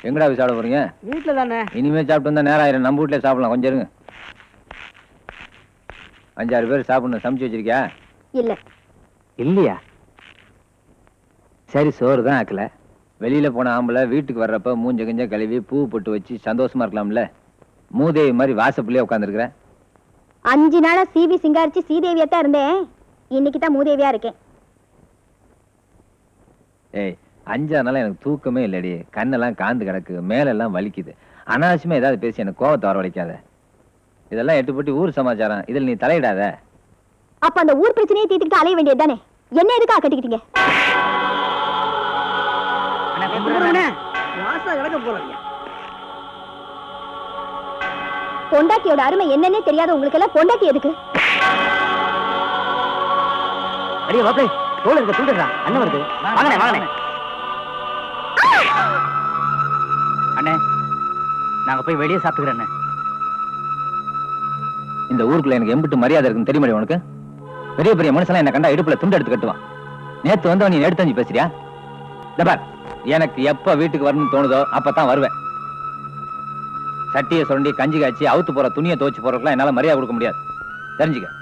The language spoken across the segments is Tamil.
எங்கடா போய் சாப்பிட போறீங்க? வீட்டுல தானே. இனிமே சாப்பிட்டு வந்தா நேரம் ஆயிரம். நம்ம வீட்டுல சாப்பிடலாம். கொஞ்சம் இருங்க. 5-6 பேர் சாப்பிடணும். சமைச்சு வச்சிருக்கியா? இல்ல. இல்லையா? சரி, சோறு தான் ஆக்கல. வெளியில போன ஆம்பளை வீட்டுக்கு வர்றப்ப மூஞ்ச கஞ்ச கழுவி பூ போட்டு வச்சு சந்தோஷமா இருக்கலாம்ல. மூதேவி மாதிரி வாசப்பள்ளியே உட்காந்துருக்குற. 5 நாளா சிவி சிங்காரிச்சு சீதேவியாத்தான் இருந்தேன். இன்னைக்கு தான் மூதேவியா இருக்கேன். ஏய், 5 நாளா எனக்கு தூக்கமே இல்லடி. கண்ணெல்லாம் காந்து கிடக்கு, மேலெல்லாம் வலிக்குது. அனாவசியமா ஏதாவது பேசி எனக்கு கோவத்தை வரவழைக்காத. இதெல்லாம் எட்டுப்பட்டி ஊர் சமாச்சாரம். இதில் நீ தலையிடாத. அப்ப அந்த ஊர் பிரச்சனையை தீர்த்துக்கிட்டு அலைய வேண்டியது தானே. என்ன எதுக்காக கட்டிக்கிட்டீங்க? பொண்டாட்டியோட அருமை என்னன்னே தெரியாத உங்களுக்கு எல்லாம் பொண்டாட்டி எதுக்கு? அடியே மாப்பிளை, தோல் இருக்க தூண்டுறா. அண்ணன் வருது. வாங்கண்ணே வாங்கண்ணே. அண்ணே, நாங்க போய் வெளியே சாப்பிட்டுக்கிறேன். இந்த ஊருக்குள்ள எனக்கு எம்பிட்டு மரியாதை இருக்குன்னு தெரியுமா உனக்கு? பெரிய பெரிய மனுஷன் என்ன கண்டா இடுப்புல துண்டு எடுத்து கட்டுவான். நேத்து வந்து நீ எடுத்து பேசுறியா? பார், எனக்கு எப்ப வீட்டுக்கு வரணும்னு தோணுதோ அப்பதான் வருவேன். சட்டியை சுரண்டி கஞ்சி காய்ச்சி அவுத்து போற துணியை துவச்சு போறதுக்குலாம் என்னால மரியாதை கொடுக்க முடியாது. தெரிஞ்சுக்க.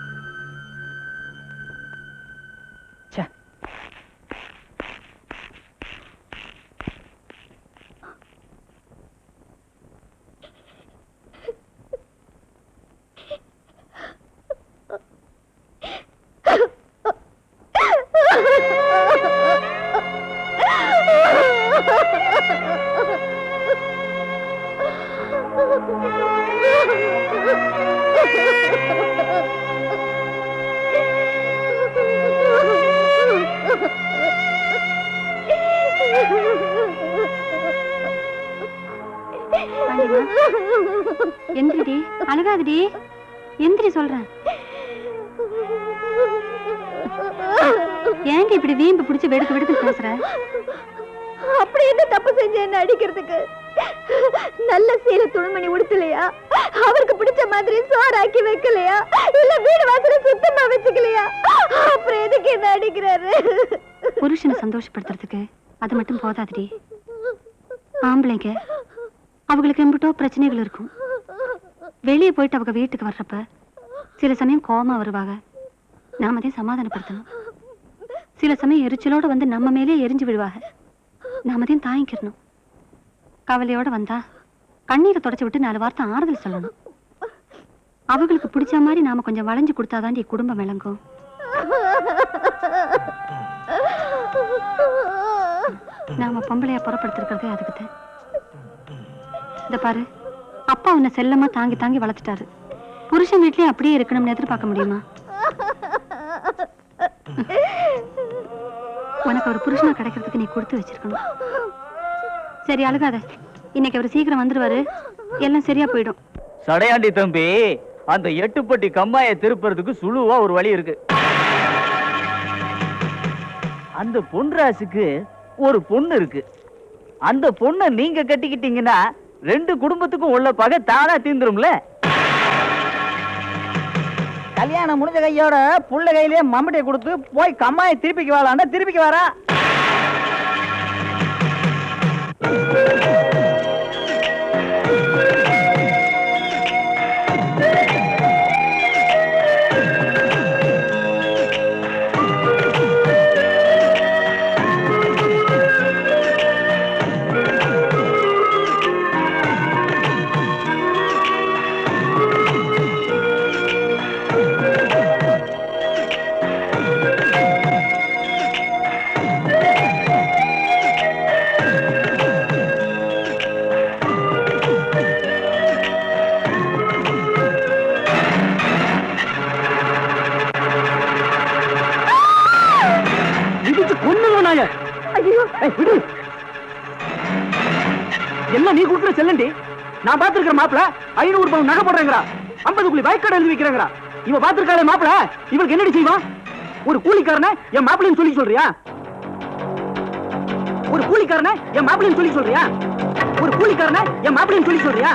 எந்திரிடி, அழுகாதடி. எந்திரி சொல்றேன். ஏங்க இப்படி வீம்பு பிடிச்சு வெடுக்கு வெடுக்கு பேசுற? அப்படி என்ன தப்பு செஞ்ச என்ன அடிக்கிறதுக்கு? நல்ல சீல துணிமணி உடுத்தலையா? அவருக்கு பிடிச்ச மாதிரி சோறாக்கி வைக்கலையா? இல்ல வீடு வாசல சுத்தமா வச்சுக்கலையா? அப்புறம் எதுக்கு என்ன அடிக்கிறாரு? புருஷனை சந்தோஷப்படுத்துறதுக்கு அது மட்டும் போதாதடி. ஆம்பளைங்க அவங்களுக்கு எம்பிட்டோ பிரச்சனைகள் இருக்கும். வெளியே போயிட்டு அவங்க வீட்டுக்கு வர்றப்ப சில சமயம் கோவமா வருவாங்க. நாம தான் சமாதானப்படுத்தணும். சில சமயம் எரிச்சலோட வந்து நம்ம மேலே எரிஞ்சு விடுவாங்க. நாம தான் தாங்கிக்கணும். கவலையோட வந்தா கண்ணீரை தொடச்சு விட்டு 4 வார்த்தை ஆறுதல் சொல்லணும். அவங்களுக்கு பிடிச்ச மாதிரி நாம கொஞ்சம் வளைஞ்சு கொடுத்தாதான் குடும்பம் விளங்கும். நாம பொம்பளையா புறப்படுத்திருக்கிறதே அதுக்குதான். இத பாரு, அப்பா உன்னை செல்லமா தாங்கி தாங்கி வளர்த்துட்டாரு. புருஷன் வீட்லயே அப்படியே இருக்கணும்னு எதிர்பார்க்க முடியுமா? உனக்கு ஒரு புருஷனா கிடைக்கிறதுக்கு நீ கொடுத்து வச்சிருக்கணும். சரி, அழுகாத. இன்னைக்கு அவர் சீக்கிரம் வந்துருவாரு. எல்லாம் சரியா போயிடும். சடையாண்டி தம்பி, அந்த 8பட்டி கம்மாயை திருப்புறதுக்கு சுழுவா ஒரு வழி இருக்கு. அந்த பொன்ராசுக்கு ஒரு பொண்ணு இருக்கு. அந்த பொண்ணை நீங்க கட்டிக்கிட்டீங்கன்னா 2 குடும்பத்துக்கும் உள்ள பகை தானா தீந்துரும்ல. கல்யாணம் முடிஞ்ச கையோட புள்ள கையிலேயே மம்மட்டியை கொடுத்து போய் கம்மாயை திருப்பிக்கு வாழாண்டா திருப்பிக்கு வாரா. எல்லாம் நீ கொடுக்குற செல்லண்டி. நான் பாத்துருக்கிற மாப்பிள 500 பவுன் நகை போடுறேங்கிறா. 50 குழி வயக்காடு எழுதி வைக்கிறேங்கிறா. இவ பாத்துருக்காளே மாப்பிள, இவளுக்கு என்னடி செய்வா? ஒரு கூலிக்காரனை என் மாப்பிள்ளைன்னு சொல்லி சொல்றியா? ஒரு கூலிக்காரனை என் மாப்பிள்ளைன்னு சொல்லி சொல்றியா? ஒரு கூலிக்காரனை என் மாப்பிள்ளைன்னு சொல்லி சொல்றியா?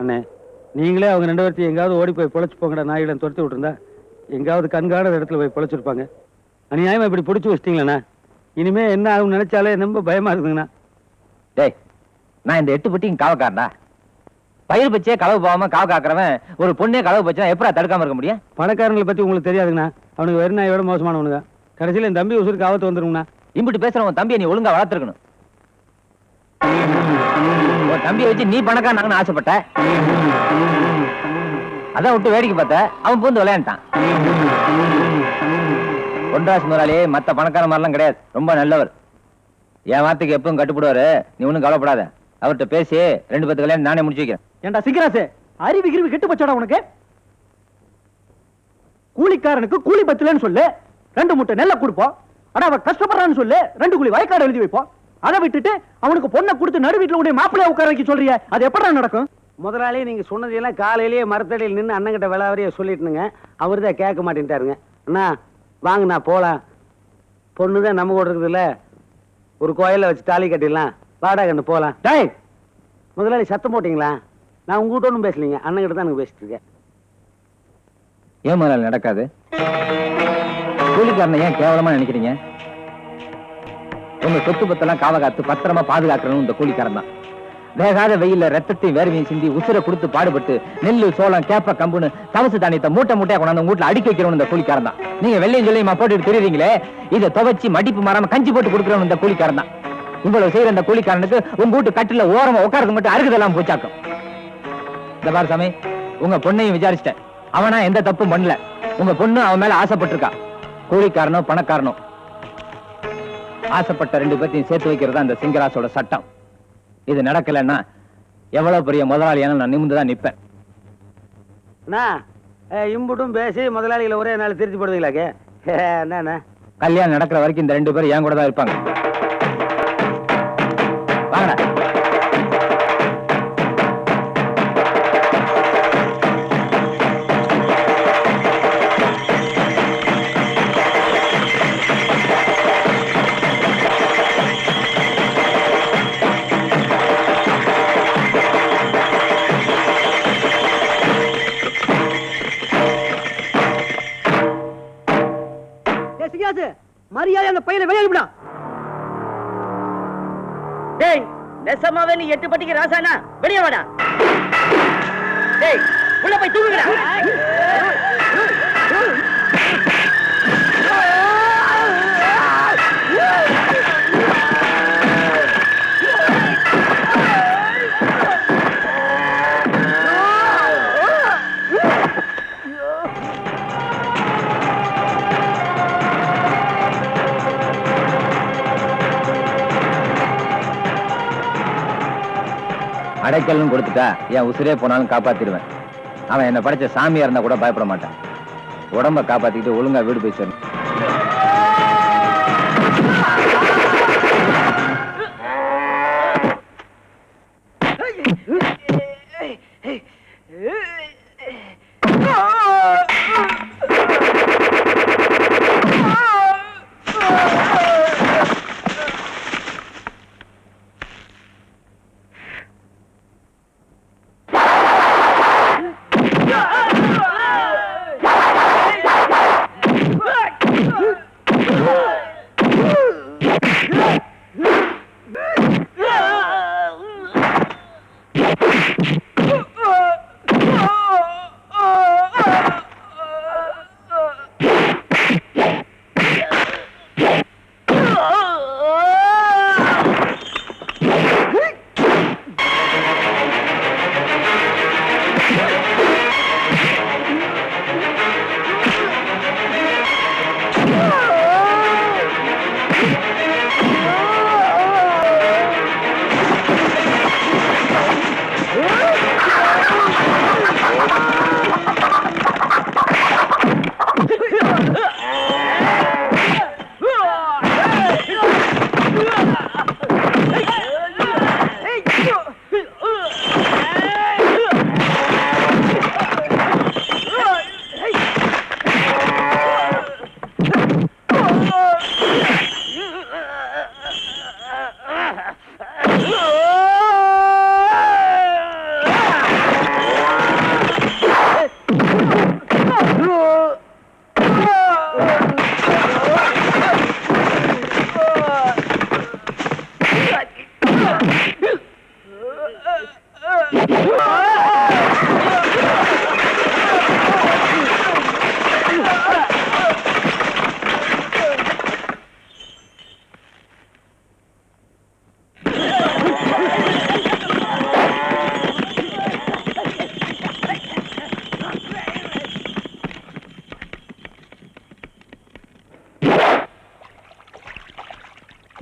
அண்ணே நீங்களே அவங்க 2 பேர்த்தையும் எங்காவது ஓடி போய் பொழைச்சு போங்கடா நாய்களை துரத்தி விட்டுருந்தா எங்காவது கண்காணாத இடத்துல போய் பொழைச்சிருப்பாங்க. அநியாயமா இப்படி பிடிச்சி வச்சிட்டீங்களண்ணா. இனிமே என்ன ஆகும்னு நினைச்சாலே ரொம்ப பயமா இருக்குதுங்கண்ணா. டேய், நான் இந்த 8 பெட்டியும் காவக்காரனா? பயிர் பச்சே களவு போகாம காவ காக்குறவன் ஒரு பொண்ணே களவு பச்சா எப்படா தடுக்காம இருக்க முடியும்? பணக்காரங்களை பத்தி உங்களுக்கு தெரியாதுங்கண்ணா. அவனுக்கு வெறும் நாயோட மோசமானவனுங்க. கடைசியில் என் தம்பி உசுருக்கு ஆபத்து வந்துருங்கண்ணா. இம்பிட்டு பேசுறவன் தம்பியை நீ ஒழுங்கா வளர்த்துருக்கணும். உன் தம்பியை வச்சு நீ பணக்காரனாங்கன்னு ஆசைப்பட்ட, அதான் விட்டு வேடிக்கை பார்த்த. அவன் பூந்து விளையாண்டான். பொன்ராஜ் முதலாளி மத்த பணக்கார மாதிரிலாம் கிடையாது, ரொம்ப நல்லவர். என் வார்த்தைக்கு எப்பவும் கட்டுப்படுவாரு. நீ ஒன்னும் கவலைப்படாத. அவர்கிட்ட பேசி 2 பேத்து கல்யாணம் நானே முடிச்சு வைக்கிறேன். ஏண்டா சிங்கராசு, அறிவு கிருவி கெட்டு போச்சாடா உனக்கு? கூலிக்காரனுக்கு கூலி பத்தலன்னு சொல்லு, 2 மூட்டை நெல்லை கொடுப்போம். ஆனா அவன் கஷ்டப்படுறான்னு சொல்லு, 2 குழி வயக்காடு எழுதி வைப்போம். அதை விட்டுட்டு அவனுக்கு பொண்ணை கொடுத்து நடு வீட்டுல உடைய மாப்பிள்ளைய உட்கார வைக்க சொல்றிய, அது எப்படா நடக்கும்? முதலாளி நீங்க சொன்னதெல்லாம் காலையிலேயே மரத்தடியில் நின்று அண்ணங்கிட்ட விளாவறிய சொல்லிட்டுனுங்க. அவரு தான் கேட்க மாட்டேன்ட்டாருங்க. அண்ணா வாங்கண்ணா போலாம். பொண்ணு தான் நம்ம கூட இருக்குதுல்ல, ஒரு கோயில வச்சு தாலி கட்டிடலாம். வாடா கண்ணு போலாம். டேய், முதலாளி சத்தம் போட்டீங்களா? நான் உங்ககிட்ட ஒன்றும் பேசலீங்க, அண்ணங்கிட்ட தான் எனக்கு பேசிட்டு இருக்கேன். ஏன் முதலாளி நடக்காது? கூலிக்காரனை ஏன் கேவலமா நினைக்கிறீங்க? உங்க சொத்து பத்தெல்லாம் காவ காத்து பத்திரமா பாதுகாக்கணும் இந்த கூலிக்காரன் தான். வேகாத வெயில்ல ரத்தத்தை வேர்வையும் சிந்தி உசுரை கொடுத்து பாடுபட்டு நெல்லு சோளம் கேப்ப கம்புன்னு தவசு தானியத்தை மூட்டை மூட்டையா கொண்டாந்து உங்க வீட்டுல அடிக்க வைக்கிறோம் இந்த கூலிக்காரன் தான். நீங்க வெள்ளையும் சொல்லியுமா போட்டு தெரியுறீங்களே, இதை துவைச்சு மடிப்பு மாறாம கஞ்சி போட்டு கொடுக்குறோம் இந்த கூலிக்காரன் தான். இவ்வளவு செய்யற இந்த கூலிக்காரனுக்கு உங்க வீட்டு கட்டில ஓரமா உட்கார்றது மட்டும் அருகுதெல்லாம் போச்சாக்கும். இந்த பாரு சாமி, உங்க பொண்ணையும் விசாரிச்சிட்டேன். அவனா எந்த தப்பும் பண்ணல. உங்க பொண்ணு அவன் மேல ஆசைப்பட்டிருக்கா. கூலிக்காரனோ பணக்காரனோ ஆசைப்பட்ட 2 பேர்த்தையும் சேர்த்து வைக்கிறதா அந்த சிங்கராசோட சட்டம். இது நடக்கலன்னா எவ்வளவு பெரிய முதலாளியான நான் நிமிர்ந்துதான் நிப்பேன். அண்ணா இம்புட்டும் பேசி முதலாளிகளை ஒரே நாள் திருச்சி போடுவீங்களாக்கே? என்ன கல்யாணம் நடக்கிற வரைக்கும் இந்த 2 பேரும் என் கூட தான் இருப்பாங்க. வாங்கடா. மரியாதை அந்த பையனை வெளியேறிவிடா. டேய், நெசமாவே நீ 8 பட்டிக்கு ராசானா? வெளியே வாடா. டேய், உள்ள போய் தூங்குடா. அடைக்கல்னு கொடுத்துட்டா என் உசுரே போனாலும் காப்பாத்திடுவேன். அவன் என்ன படைச்ச சாமியா இருந்தா கூட பயப்பட மாட்டான். உடம்ப காப்பாத்திக்கிட்டு ஒழுங்கா வீடு போய் சேரணும்.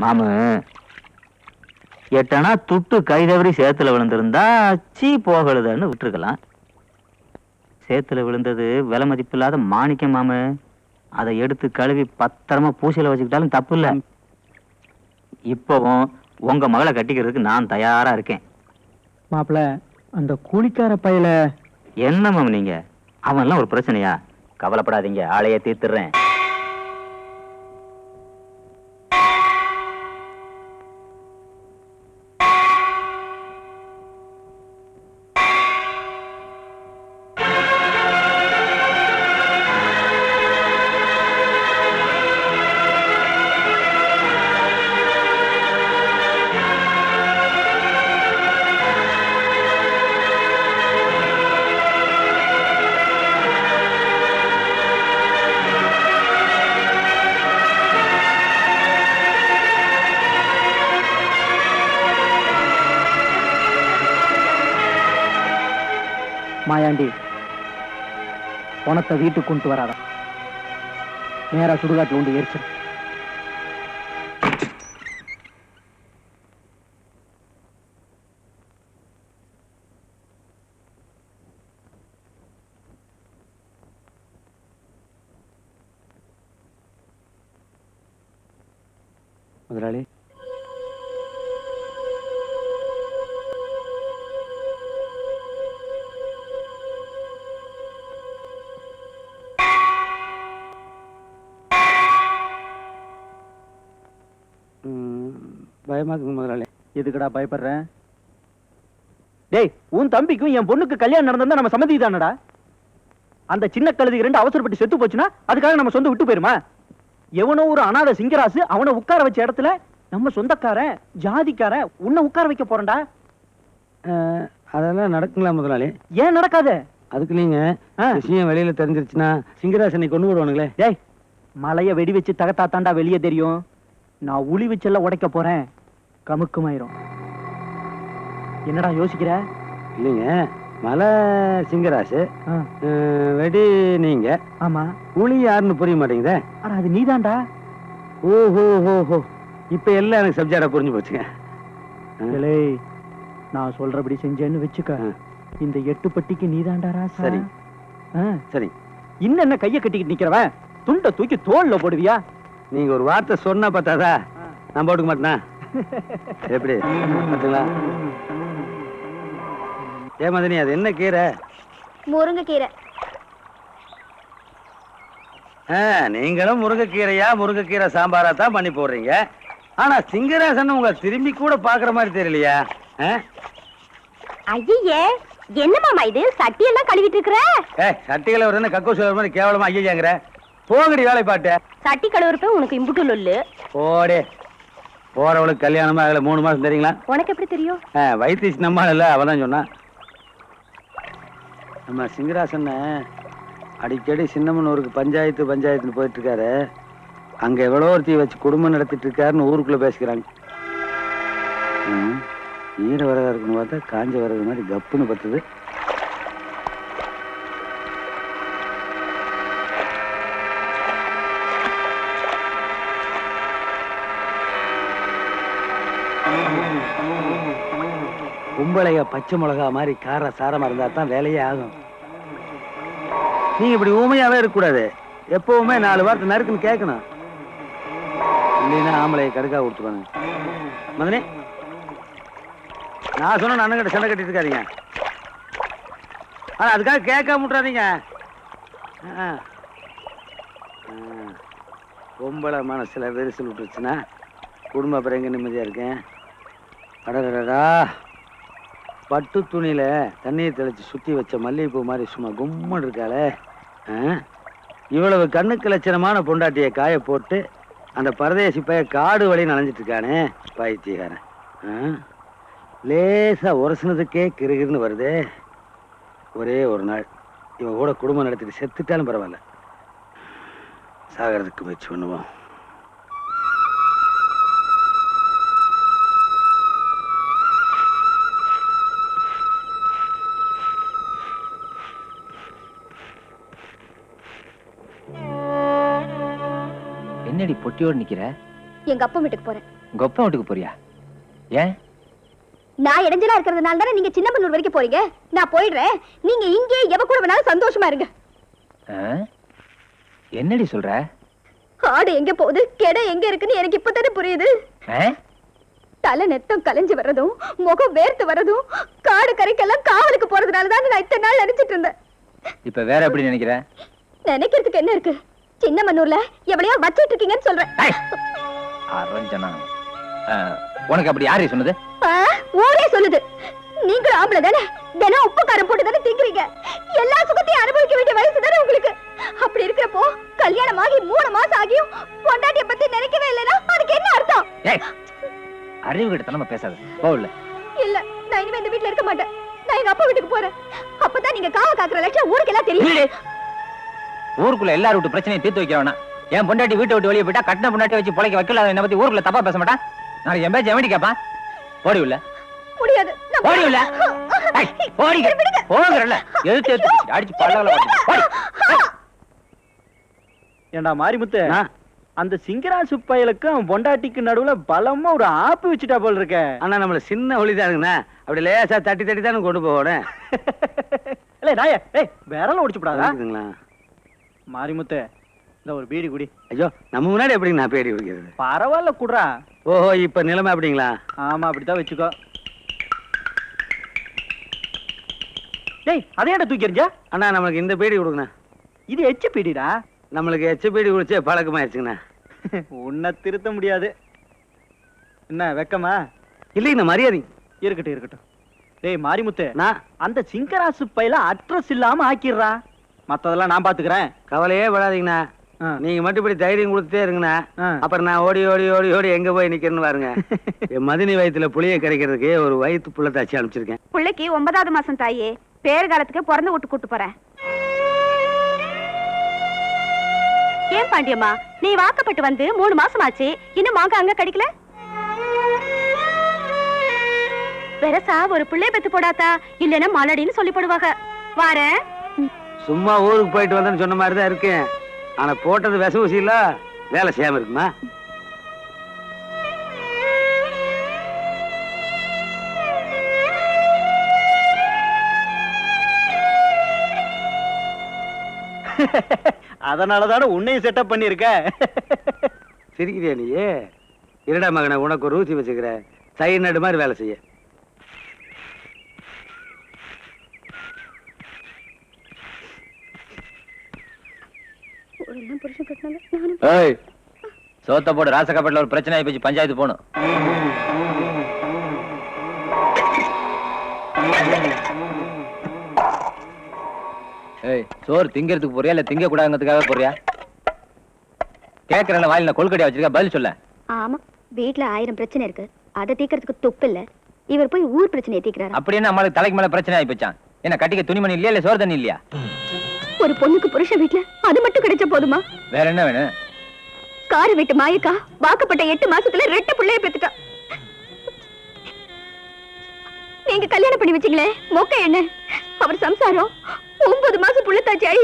மாமு 8 அணா துட்டு கை தவறி சேத்துல விழுந்திருந்தா சீ போகலுதுன்னு விட்டுருக்கலாம். சேத்துல விழுந்தது விலை மதிப்பில்லாத மாணிக்கம் மாமு. அதை எடுத்து கழுவி பத்திரமா பூசையில வச்சுக்கிட்டாலும் தப்பு இல்ல. இப்பவும் உங்க மகளை கட்டிக்கிறதுக்கு நான் தயாரா இருக்கேன். மாப்பிள அந்த கூலிக்கார பையில என்ன மாமு நீங்க, அவன்லாம் ஒரு பிரச்சனையா? கவலைப்படாதீங்க, ஆளைய தீர்த்துறேன். மாயாண்டி பணத்தை வீட்டுக்கு கொண்டு வராத, நேரா சுடுகாட்டுல உண்டு எரிச்சு. முதலாளி, பயமா இருக்கு முதலாளி. எதுக்குடா பயப்படுறேன்? டேய், உன் தம்பிக்கும் என் பொண்ணுக்கு கல்யாணம் நடந்தா நம்ம சம்மதி தானடா. அந்த சின்ன கழுதி 2 அவசரப்பட்டு செத்து போச்சுன்னா அதுக்காக நம்ம சொந்த விட்டு போயிருமா? எவனோ ஒரு அனாதை சிங்கராசு அவனை உட்கார வச்ச இடத்துல நம்ம சொந்தக்காரன் ஜாதிக்காரன் உன்னை உட்கார வைக்க போறேன்டா. அதெல்லாம் நடக்குங்களா முதலாளி? ஏன் நடக்காத? அதுக்கு நீங்க விஷயம் வெளியில தெரிஞ்சிருச்சுன்னா சிங்கராசனை கொண்டு விடுவானுங்களே. டேய், மலைய வெடி வச்சு தகத்தாத்தாண்டா வெளியே தெரியும். நான் உளி வச்செல்லாம் உடைக்க போறேன், கமுக்குமாயிரும். என்னடா யோசிக்கிற? இல்லைங்க, மலை சிங்கராசு, வெடி நீங்க. ஆமா, உளி யாருன்னு புரிய மாட்டேங்குதே. ஆனா அது நீதான்டா. ஓஹோ ஹோ, இப்ப எல்லாம் எனக்கு சப்ஜெக்டா புரிஞ்சு போச்சுங்க. நான் சொல்றபடி செஞ்சேன்னு வச்சுக்க, இந்த 8 பட்டிக்கு நீதான்டா ராசா. சரி சரி. இன்னும் என்ன கைய கட்டிக்கிட்டு நிக்கிறவன் துண்டை தூக்கி தோல்ல போடுவியா? நீங்க ஒரு வார்த்தை சொன்னா பார்த்தாதா நான் போட்டுக்க மாட்டேனா? எப்படி பாத்தீங்களா? ஏமாதினி, அது என்ன கீரை? முருங்கைக்கீரை. நீங்களும் முருங்கைக்கீரையா முருங்கைக்கீரை சாம்பாரா தான் பண்ணி போடுறீங்க. ஆனா சிங்கராசன் உங்களை திரும்பி கூட பாக்குற மாதிரி தெரியலையா? ஐயே, என்ன மாமா இது? சட்டி எல்லாம் கழுவிட்டு இருக்கிற? சட்டிகளை ஒரு கக்கூஸ் மாதிரி கேவலமா ஐயாங்கிற. போங்கடி வேலை பாட்டு. சட்டி கழுவுறப்ப உனக்கு இம்புட்டு இல்ல. போடே. போறவளுக்கு கல்யாணமா அதுல 3 மாசம் தெரியுங்களா? உனக்கு எப்படி தெரியும்? வைத்தீஸ் நம்ம இல்ல, அவதான் சொன்னா. நம்ம சிங்கராசன் அடிக்கடி சின்னமனூருக்கு பஞ்சாயத்துன்னு போயிட்டு இருக்காரு. அங்க எவ்வளோ ஒருத்தைய வச்சு குடும்பம் நடத்திட்டு இருக்காருன்னு ஊருக்குள்ள பேசிக்கிறாங்க. ஈர வரகா இருக்குன்னு பார்த்தா காஞ்ச வரகு மாதிரி கப்புன்னு பத்துது. கும்பளைய பச்சை மிளகா மாதிரி கார சாரமா இருந்தா தான் வேலையே ஆகும். நீங்க இப்படி ஊமையாவே இருக்கக்கூடாது. எப்பவுமே 4 வார்த்தை நறுக்குன்னு கேட்கணும். இல்லைன்னா ஆம்பளைய கடுக்கா கொடுத்துருவாங்க. மதனே, நான் சொன்ன அண்ணன் சண்டை கட்டிட்டு இருக்காதீங்க. ஆனா அதுக்காக கேட்க முட்டுறாதீங்க. பொம்பளை மனசுல வெரிசல் விட்டுருச்சுன்னா குடும்ப அப்புறம் எங்க நிம்மதியா இருக்கேன். அடடா, பட்டு துணியில தண்ணீர் தெளிச்சு சுத்தி வச்ச மல்லிகைப்பூ மாதிரி சும்மா கும்மன் இருக்காளே. இவ்வளவு கண்ணுக்கு லட்சணமான பொண்டாட்டியை காய போட்டு அந்த பரதேசி பைய காடு வழி நனைஞ்சிட்டு இருக்கானே பைத்தியக்காரன். லேசா உரசுனதுக்கே கிருகிருன்னு வருது. ஒரே ஒரு நாள் இவ கூட குடும்பம் நடத்திட்டு செத்துட்டாலும் பரவாயில்ல, சாகிறதுக்கு முயற்சி பண்ணுவோம். என்னடி பொட்டியோடு நிக்கிற? எங்க அப்பா வீட்டுக்கு போறேன். உங்க அப்பா வீட்டுக்கு போறியா? ஏன்? நான் இடைஞ்சலா இருக்கிறதுனால தானே நீங்க சின்னமனூர் வரைக்கும் போறீங்க. நான் போயிடுறேன். நீங்க இங்கே எவ கூட வேணாலும் சந்தோஷமா இருங்க. என்னடி சொல்ற? ஆடு எங்க போகுது, கெடை எங்க இருக்குன்னு எனக்கு இப்பதானே புரியுது. தலை நெத்தம் கலைஞ்சு வர்றதும் முகம் வேர்த்து வர்றதும் காடு கரைக்கெல்லாம் காவலுக்கு போறதுனால தான் நான் இத்தனை நாள் நினைச்சிட்டு இருந்தேன். இப்ப வேற எப்படி நினைக்கிற? நினைக்கிறதுக்கு என்ன இருக்கு? சின்னமனூர்ல எவ்வளையோ வச்சிட்டு இருக்கீங்கன்னு சொல்றேன். அரஞ்சனா, உனக்கு அப்படி யாரு சொன்னது? ஊரே சொல்லுது. நீங்களும் ஆம்பளை தானே, தினம் உப்பு காரம் போட்டு தானே திங்குறீங்க. எல்லா சுகத்தையும் அனுபவிக்க வேண்டிய வயசு தானே உங்களுக்கு. அப்படி இருக்கிறப்போ கல்யாணம் ஆகி 3 மாசம் ஆகியும் பொண்டாட்டிய பத்தி நினைக்கவே இல்லைன்னா அதுக்கு என்ன அர்த்தம்? அறிவு கிட்ட நம்ம பேசாத. போகல. இல்ல, நான் இனிமே இந்த வீட்டுல இருக்க மாட்டேன். நான் எங்க அப்பா வீட்டுக்கு போறேன். அப்பதான் நீங்க காவ காக்குற லட்சம் ஊருக்கு எல்லாம் தெரியும். ஊருக்குள்ள எல்லாரும் விட்டு பிரச்சனையை தீர்த்து வைக்க வேணாம். என் பொண்டாட்டி வீட்டை விட்டு வெளியே போயிட்டா கட்டின பொண்டாட்டி வச்சு பொழைக்க வைக்கல. என்ன பத்தி ஊருக்குள்ள தப்பா பேச மாட்டான். நாளைக்கு என் பேச்சு எவடி கேப்பான்? போடி உள்ள. முடியாது. போடி உள்ள. போடி. போங்கறல. எதுக்கு அடிச்சு பல்லல ஓடி. ஏண்டா மாரிமுத்து, அந்த சிங்கராசு பயலுக்கு அவன் பொண்டாட்டிக்கு நடுவுல பலமா ஒரு ஆப்பு வச்சுட்டா போல் இருக்க. ஆனா நம்மள சின்ன ஒளிதானுங்கண்ணா, அப்படி லேசா தட்டி தட்டி தானே கொண்டு போகணும். இல்ல நாய, விரல ஒடிச்சுடாதா இருக்குங்களா? மாரிமுத்து, இந்த ஒரு பீடி குடி. ஐயோ, நம்ம முன்னாடி எப்படி நான் பேடி குடிக்கிறது? பரவாயில்ல குடுறா. ஓஹோ, இப்ப நிலைமை அப்படிங்களா? ஆமா, அப்படித்தான் வச்சுக்கோ. டேய், அதையாட தூக்கி எறிஞ்ச? அண்ணா, நம்மளுக்கு இந்த பீடி கொடுங்கண்ணா. இது எச்ச பீடிடா. நம்மளுக்கு எச்ச பீடி குடிச்சே பழக்கமாயிருச்சுங்கண்ணா. உன்னை திருத்த முடியாது. என்ன வெக்கமா? இல்லைங்கண்ணா, மரியாதை. இருக்கட்டும் இருக்கட்டும். டேய் மாரிமுத்து, நான் அந்த சிங்கராசு பையில அட்ரஸ் இல்லாம ஆக்கிடுறா. மத்ததெல்லாம் நான் பாத்துக்கிறேன். கவலையே படாதீங்கண்ணா. நீங்க மட்டும் இப்படி தைரியம் கொடுத்துட்டே இருங்கண்ணா. அப்புறம் நான் ஓடி ஓடி ஓடி ஓடி எங்க போய் நிக்கிறேன்னு பாருங்க. என் மதினி வயித்துல புளிய கிடைக்கிறதுக்கு ஒரு வயிற்று புள்ள தாச்சி அனுப்பிச்சிருக்கேன். பிள்ளைக்கு 9வது மாசம் தாயே. பேர் காலத்துக்கு பிறந்து விட்டு கூட்டு போறேன். ஏன் பாண்டியம்மா, நீ வாக்கப்பட்டு வந்து 3 மாசம் ஆச்சு, இன்னும் மாங்க அங்க கிடைக்கல? பெருசா ஒரு பிள்ளை பெத்து போடாதா, இல்லன்னா மலடின்னு சொல்லி போடுவாங்க. வாரேன். சும்மா ஊருக்கு போயிட்டு வந்தேன்னு சொன்ன மாதிரிதான் இருக்கேன். ஆனா போட்டது விச ஊசி இல்ல, வேலை செய்யாம இருக்குமா? அதனாலதான உன்னையும் செட்டப் பண்ணிருக்க. சிரிக்கிறியா நீ? இருடா மகனை, உனக்கு ஒரு ஊசி வச்சுக்கிற, தை நடு மாதிரி வேலை செய்ய. சோத்த போடு. ராசகாப்பேட்டில் ஒரு பிரச்சனை ஆகி போச்சு, பஞ்சாயத்து போகணும். சோறு திங்கிறதுக்கு போறியா இல்ல திங்க கூடாதுங்கிறதுக்காக போறியா? கேக்குறேன், வாயில கொள்கடியா வச்சிருக்க, பதில் சொல்ல. ஆமா, வீட்டுல 1000 பிரச்சனை இருக்கு. அதை தீக்கிறதுக்கு துப்பு இல்ல. இவர் போய் ஊர் பிரச்சனையை தீக்கிறாரு. அப்படி என்ன அம்மாளுக்கு தலைக்கு மேல பிரச்சனை ஆகி போச்சான்? என்ன கட்டிக்க துணிமணி இல்லையா இல்ல சோறு தண்ணி இல்லையா? ஒரு பொண்ணுக்கு புருஷன் வீட்டுல அது மட்டும் கிடைச்ச போதுமா? வேற என்ன வேணும்? காரு வீட்டு மாயக்கா வாக்கப்பட்ட 8 மாசத்துல 2 பிள்ளைய பெத்துட்டா. நீங்க கல்யாணம் பண்ணி வச்சீங்களே மொக்க என்ன? அவர் சம்சாரம் 9 மாசம் புள்ளத்தாச்சி ஆகி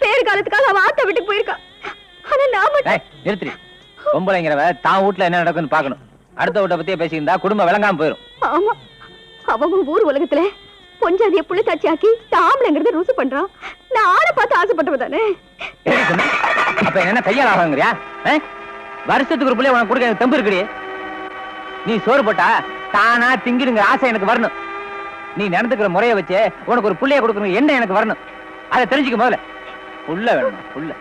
பேரு காலத்துக்காக அவ ஆத்த வீட்டுக்கு போயிருக்கா. ஆனா நாம நிறுத்தி. பொம்பளைங்கிறவ தான் வீட்டுல என்ன நடக்குன்னு பாக்கணும். அடுத்த வீட்டை பத்தியே பேசியிருந்தா குடும்பம் விளங்காம போயிரும். ஆமா, அவங்க ஊர் உலகத்துல பொஞ்சாதிய புள்ளத்தாச்சி ஆக்கி தாம்பளைங்கிறத ருசு பண்றான். நான் ஆளை பார்த்து ஆசைப்பட்டவ தானே. அப்ப என்ன கையால் ஆகாங்கறியா? வருஷத்துக்கு ஒரு பிள்ளை உனக்கு கொடுக்க எனக்கு தெம்பு இருக்குடி. நீ சோறு போட்டா தானா திங்கிடுங்கிற ஆசை எனக்கு வரணும். நீ நடந்துக்கிற முறையை வச்சு உனக்கு ஒரு புள்ளைய கொடுக்கணும் என்ன எனக்கு வரணும். அதை தெரிஞ்சுக்க முதல்ல. புள்ள வேணும், புள்ள.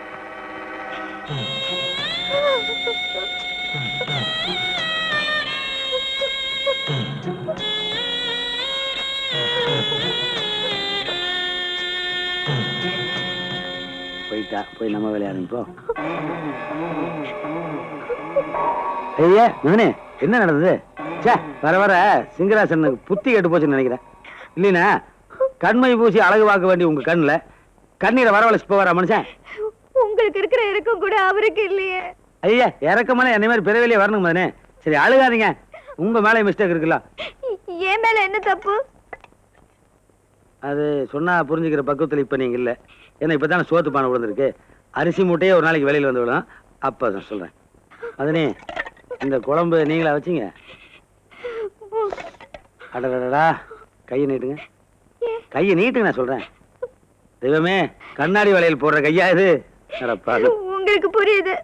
போயிட்டா, போய் நம்ம விளையாடுப்போ. ஐயா மகனே, என்ன நடந்தது? சே வர வர சிங்கராசனுக்கு புத்தி கெட்டு போச்சுன்னு நினைக்கிறேன். இல்லைன்னா கண்மை பூசி அழகு பார்க்க வேண்டிய உங்க கண்ணுல கண்ணீரை வரவழைச்சு போவாரா மனுஷன்? உங்களுக்கு இருக்கிற இறக்கம் கூட அவருக்கு இல்லையே. ஐயா இறக்கமான என்ன மாதிரி பிறவிலேயே வரணும் மதனே. சரி அழுகாதீங்க, உங்க மேலே மிஸ்டேக் இருக்குல்ல. என் மேல என்ன தப்பு? அது சொன்னா புரிஞ்சுக்கிற பக்குவத்தில் இப்ப நீங்க இல்ல. ஏன்னா இப்பதானே சோத்து பானை விழுந்திருக்கு. அரிசி மூட்டையே ஒரு நாளைக்கு வெளியில வந்து விடும். அப்ப நான் சொல்றேன் மதனே, இந்த குழம்பு நீங்களா வச்சீங்க? அடடடா, கையை நீட்டுங்க, கையை நீட்டுங்க. நான் சொல்றேன் தெய்வமே, கண்ணாடி வளையல் போடுற கையா இது? உங்களுக்கு புரியுது,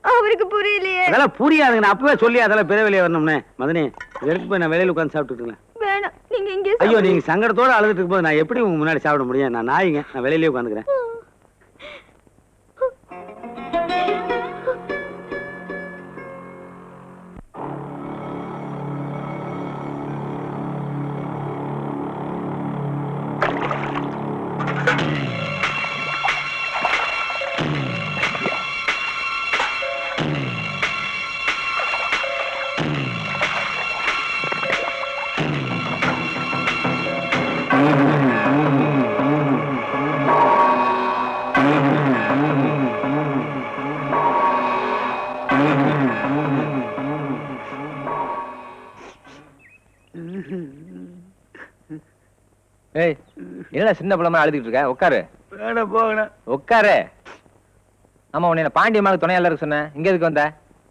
அவருக்கு புரியலையே. அதெல்லாம் புரியாதுங்க. நான் அப்பவே சொல்லி அதெல்லாம் பிற வெளியே வரணும்னே. மதனே எடுத்து போய் நான் வெளியில உட்காந்து சாப்பிட்டுருக்கேன். வேணாம், நீங்க இங்கே ஐயோ, நீங்க சங்கடத்தோட அழுதுட்டு இருக்கும்போது நான் எப்படி உங்க முன்னாடி சாப்பிட முடியும்? நான் நாய்ங்க, நான் வெளியிலேயே உட்காந்துக்கிறேன். ஏய், என்னடா சின்ன பிள்ளை மாதிரி அழுதுட்டு இருக்க? உட்காரு. வேணாம் போகணும். உட்காரு. ஆமா, உன்னை பாண்டியம்மாவுக்கு துணையா இருக்கு சொன்னேன். இங்க எதுக்கு வந்த?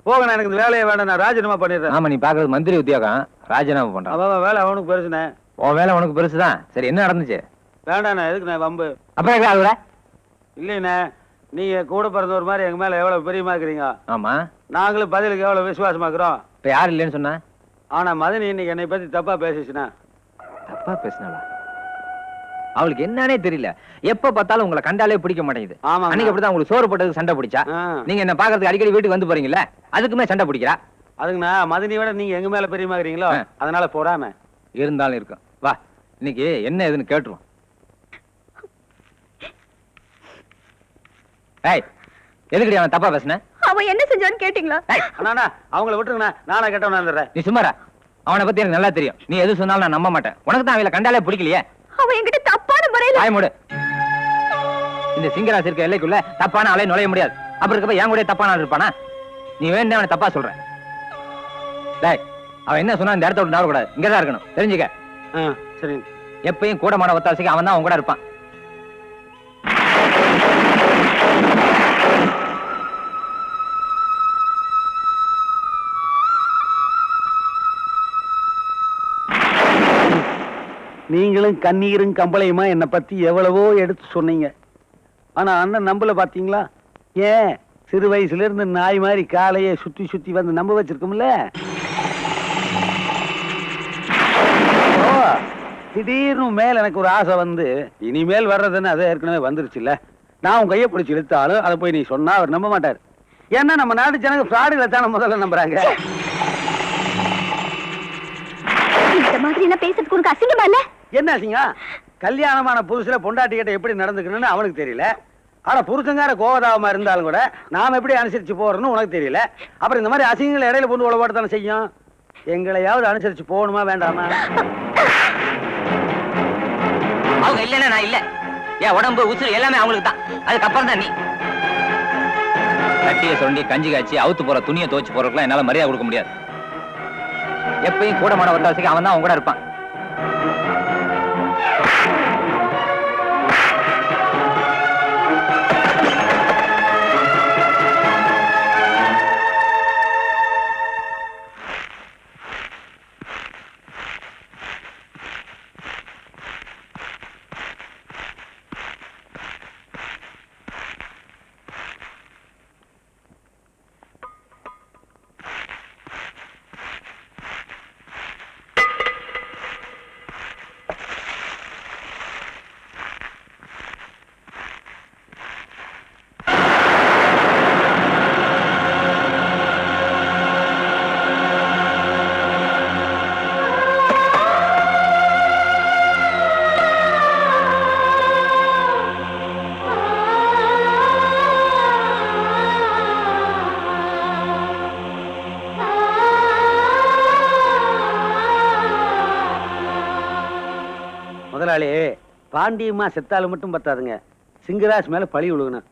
போகணும், எனக்கு இந்த வேலையை வேண்டாம், நான் ராஜினாமா பண்ணிடுறேன். ஆமா, நீ பாக்குறது மந்திரி உத்தியோகம், ராஜினாமா பண்றான். அவன் வேலை அவனுக்கு பெருசுனே. உன் வேலை உனக்கு பெருசுதான். சரி, என்ன நடந்துச்சு? வேண்டாண்ணே, எதுக்கு நான் வம்பு? அப்புறம் எங்க அழுகுற? இல்லைண்ணே, நீங்க கூட பிறந்தவர் மாதிரி எங்க மேல எவ்வளவு பிரியமா இருக்கிறீங்க. ஆமா, நாங்களும் பதிலுக்கு எவ்வளவு விசுவாசமாக்குறோம். இப்ப யாரு இல்லைன்னு சொன்ன? ஆனா மதனி இன்னைக்கு என்னை பத்தி தப்பா பேசிச்சுனா. தப்பா பேசினாளா? அவளுக்கு என்னன்னே தெரியல. எப்ப பார்த்தாலும் உங்களை கண்டாலே பிடிக்க மாட்டேங்குது. ஆமாங்க. அன்னைக்கு அப்படிதான் உங்களுக்கு சோறு போட்டதுக்கு சண்டை பிடிச்சா. நீங்க என்ன பாக்குறதுக்கு அடிக்கடி வீட்டுக்கு வந்து போறீங்கல்ல, அதுக்குமே சண்டை பிடிக்கிறா. அதுக்குண்ணா மதனி விட நீங்க எங்க மேல பிரியமாக்குறீங்களோ அதனால போடாம. இருந்தாலும் இருக்கும். வா, இன்னைக்கு என்ன ஏதுன்னு கேட்டுருவோம். ஏய், எதுக்குடி அவன் தப்பா பேசுன? அவன் என்ன செஞ்சான்னு கேட்டீங்களா? அண்ணா அவங்கள விட்டுருங்கண்ணா, நானே கேட்டவனா இருந்துறேன். நீ சும்மாரா. அவனை பத்தி எனக்கு நல்லா தெரியும். நீ எது சொன்னாலும் நான் நம்ப மாட்டேன். உனக்கு தான் அவளை கண்டாலே பிடிக்கலையே. அவன் என்கிட்ட தப்பான முறையில. வாய் மூடு. இந்த சிங்கராசி இருக்க எல்லைக்குள்ள தப்பான ஆளே நுழைய முடியாது. அப்படி இருக்கப்ப என் கூட தப்பான ஆள் இருப்பானா? நீ வேணே அவனை தப்பா சொல்ற. டேய், அவன் என்ன சொன்னா இந்த இடத்த விட்டு நகர கூடாது. இங்கதான் இருக்கணும், தெரிஞ்சுக்க. சரி. எப்பயும் கூடமான ஒத்தாசைக்கு அவன் தான் அவன் கூட இருப்பான். நீங்களும் கண்ணீரும் கம்பளையுமா என்னை பத்தி எவ்வளவோ எடுத்து சொன்னீங்க. ஆனா அண்ணன் நம்பல பாத்தீங்களா? ஏன் சிறு வயசுல இருந்து நாய் மாதிரி காலையே சுத்தி சுத்தி வந்து நம்ப வச்சிருக்கோம்ல. திடீர்னு மேல எனக்கு ஒரு ஆசை வந்து இனிமேல் வர்றதுன்னு அது ஏற்கனவே வந்துருச்சுல்ல. நான் உன் கையை பிடிச்சி இழுத்தாலும் அதை போய் நீ சொன்னா அவர் நம்ப மாட்டார். ஏன்னா நம்ம நாட்டு ஜனங்க ஃப்ராடுகளை தானே முதல்ல நம்புறாங்க. இந்த மாதிரி எல்லாம் பேசுறதுக்கு உனக்கு அசிங்கமா இல்ல? என்ன அசிங்க? கல்யாணமான புதுசுல பொண்டாட்டி கிட்ட எப்படி நடந்துக்கணும்னு அவனுக்கு தெரியல. ஆனா புருஷங்கார கோவதாவமா இருந்தாலும் கூட நாம எப்படி அனுசரிச்சு போறோம்னு உனக்கு தெரியல. அப்புறம் இந்த மாதிரி அசிங்கங்களை இடையில கொண்டு உழவாட்டு தானே செய்யும். எங்களையாவது அனுசரிச்சு போகணுமா வேண்டாமா? அவங்க இல்லன்னா நான் இல்ல. என் உடம்பு உசுறு எல்லாமே அவங்களுக்கு தான். அதுக்கப்புறம் தான் நீ. கட்டிய சொண்டி கஞ்சி காய்ச்சி அவுத்து போற துணியை துவச்சு போறதுக்குலாம் என்னால மரியாதை கொடுக்க முடியாது. எப்பயும் கூடமான ஒத்தாசைக்கு அவன் தான் அவன் கூட இருப்பான். முதலாளி, பாண்டியம்மா செத்தாலும் மட்டும் பத்தாதுங்க, சிங்கராஜ் மேல பழி விழுகணும்.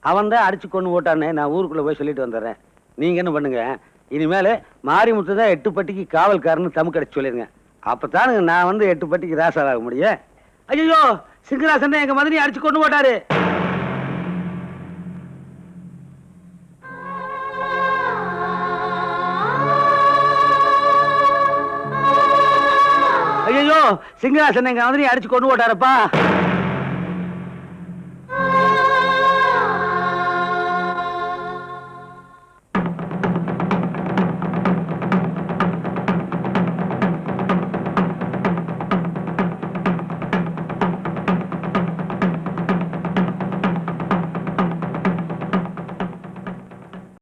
அவன் தான் அடிச்சு கொண்டு ஓட்டான்னு நான் ஊருக்குள்ள போய் சொல்லிட்டு வந்துடுறேன். நீங்க என்ன பண்ணுங்க, இனிமேல மாரிமுத்து தான் 8 பட்டிக்கு காவல்காரன்னு தமக்கு அடிச்சு சொல்லிருங்க. அப்பதானுங்க நான் வந்து 8 பட்டிக்கு ராசாவாக முடியும். ஐயோ, சிங்கராசன் எங்க மதனி அடிச்சு கொண்டு போட்டாரு. ஐயோ, சிங்கராசன் எங்க மதனி அடிச்சு கொண்டு போட்டாரப்பா.